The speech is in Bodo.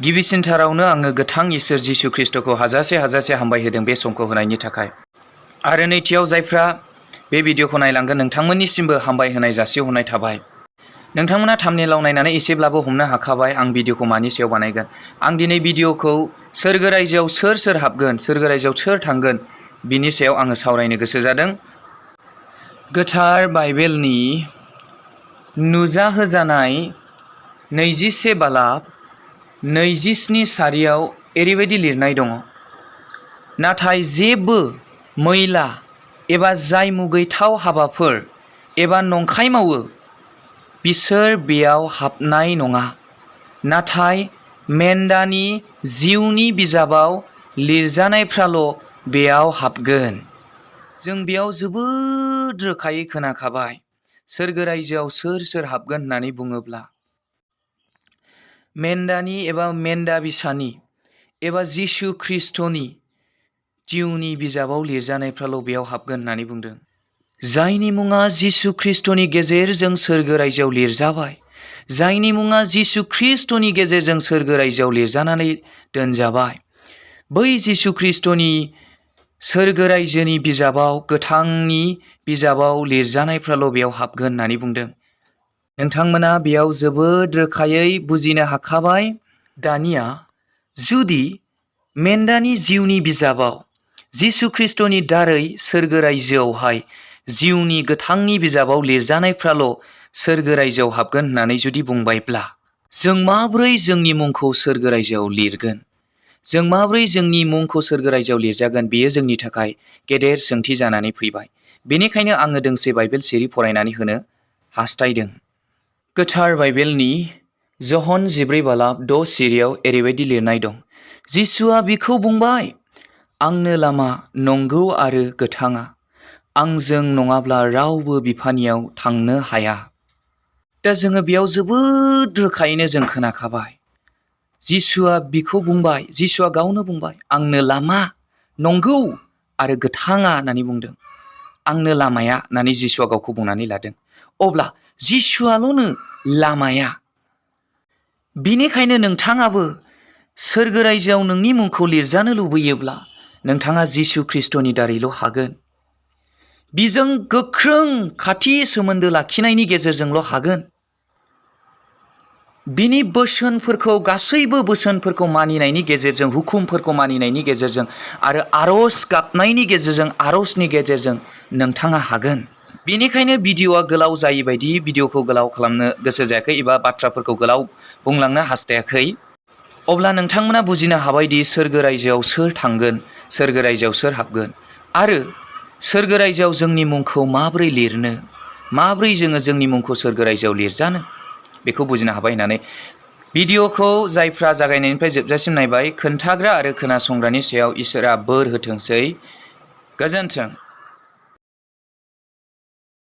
गिबिसिनथारावनो आङो गोथां इसोर जिसु ख्रिस्ट'खौ हाजासे हामबाय होदों बे समखौ होनायनि थाखाय। आरो नैथियाव जायफ्रा बे भिडिअखौ नायलांगोन नोंथांमोननिसिमबो हामबाय होनाय जासिहरनाय थाबाय। नोंथांमोना थाम्बनेलाव नायनानै एसेब्लाबो हमनो हाखाबाय आं भिडिअखौ मानि सायाव बानायगोन। आं दिनै भिडिअखौ सोरगो रायजोआव सोर हाबगोन, सोरगो रायजोआव सोर थांगोन बिनि सायाव आङो सावरायनो गोसो जादों। गोथार बाइबेलनि नुजाहोजानाय 21 बालाब 27 सारियाव ओरैबायदि लिरनाय दङ, नाथाय जेबो मैला एबा जाय मुगैथाव हाबाफोर एबा नंखाय मावो बिसोर बेयाव हाबनाय नङा, नाथाय मेन्दानि जिउनि बिजाबाव लिरजानायफ्राल' बेयाव हाबगोन। जों बेयाव जोबोद रोखायै खोनाखाबाय सोरगो रायजोआव सोर हाबगोन होननानै बुङोब्ला मेन्दानि एबा मेन्दा बिसानि एबा जिसु ख्रिस्ट'नि जिउनि बिजाबाव लिरजानायफ्राल' बेयाव हाबगोन होननानै बुंदों। जायनि मुङा जिसु ख्रिस्ट'नि गेजेरजों सोरगो रायजोआव लिरजाबाय, जायनि मुङा जिसु ख्रिस्ट'नि गेजेरजों सोरगो रायजोआव लिरजानानै दोनजाबाय, बै जिसु ख्रिस्ट'नि सोरगो रायजोनि बिजाबाव, गोथांनि बिजाबाव लिरजानायफ्राल' बेयाव हाबगोन होननानै बुंदों। नोंथांमोना बेयाव जोबोद रोखायै बुजिनो हाखाबाय। दानिया जुदि मेन्दानि जिउनि बिजाबाव जिसु ख्रिस्ट'नि दारै सोरगो रायजोआवहाय जिउनि गोथांनि बिजाबाव लिरजानायफ्राल' सोरगो रायजोआव हाबगोन होननानै जुदि बुंबायब्ला जों माब्रै जोंनि मुंखौ सोरगो रायजोआव लिरगोन? जों माब्रै जोंनि मुंखौ सोरगो रायजोआव लिरजागोन? बेयो जोंनि थाखाय गेदेर सोंथि जानानै फैबाय। बेनिखायनो आङो दोंसे बाइबेल सिरि फरायनानै होनो हास्थायदों। गोथार बाइबेलनि जहन 14 बालाब 6 सिरियाव ओरैबायदि लिरनाय दं, जिसुआ बिखौ बुंबाय, आंनो लामा, नंगौ आरो गोथाङा, आंजों नङाब्ला रावबो बिफानियाव थांनो हाया। दा जोङो बेयाव जोबोद रोखायैनो जों खोनाखाबाय जिसुआ बिखौ बुंबाय, जिसुआ गावनो बुंबाय, आंनो लामा, नंगौ आरो गोथाङा होननानै बुंदों। आंनो लामाया होननानै जिसुआ गावखौ बुंनानै लादों। अब्ला जिसुआल'नो लामाया। बिनिखायनो नोंथाङाबो सोरगो रायजोआव नोंनि मुंखौ लिरजानो लुबैयोब्ला नोंथाङा जिसु ख्रिस्ट'नि दारैल' हागोन। बिजों गोख्रों खाथि सोमोन्दो लाखिनायनि गेजेरजोंल' हागोन। बिनि बोसोनफोरखौ, गासैबो बोसोनफोरखौ मानिनायनि गेजेरजों, हुकुमफोरखौ मानिनायनि गेजेरजों आरो आर'ज गाबनायनि गेजेरजों, आर'जनि गेजेरजों नोंथाङा हागोन। बेनिखायनो भिडिअ'आ गोलाव जायै बायदि भिडिअ'खौ गोलाव खालामनो गोसो जायाखै एबा बाथ्राफोरखौ गोलाव बुंलांनो हास्थायाखै। अब्ला नोंथांमोना बुजिनो हाबायदि सोरगो रायजोआव सोर थांगोन, सोरगो रायजोआव सोर हाबगोन आरो सोरगो रायजोआव जोंनि मुंखौ माबोरै लिरनो, माबोरै जोङो जोंनि मुंखौ सोरगो रायजोआव लिरजानो, बेखौ बुजिनो हाबाय होननानै भिडिअ'खौ जायफ्रा जागायनायनिफ्राय जोबजासिम नायबाय, खोन्थाग्रा आरो खोनासंग्रानि सायाव इसोरा बोर होथोंसै। गोजोन्थों।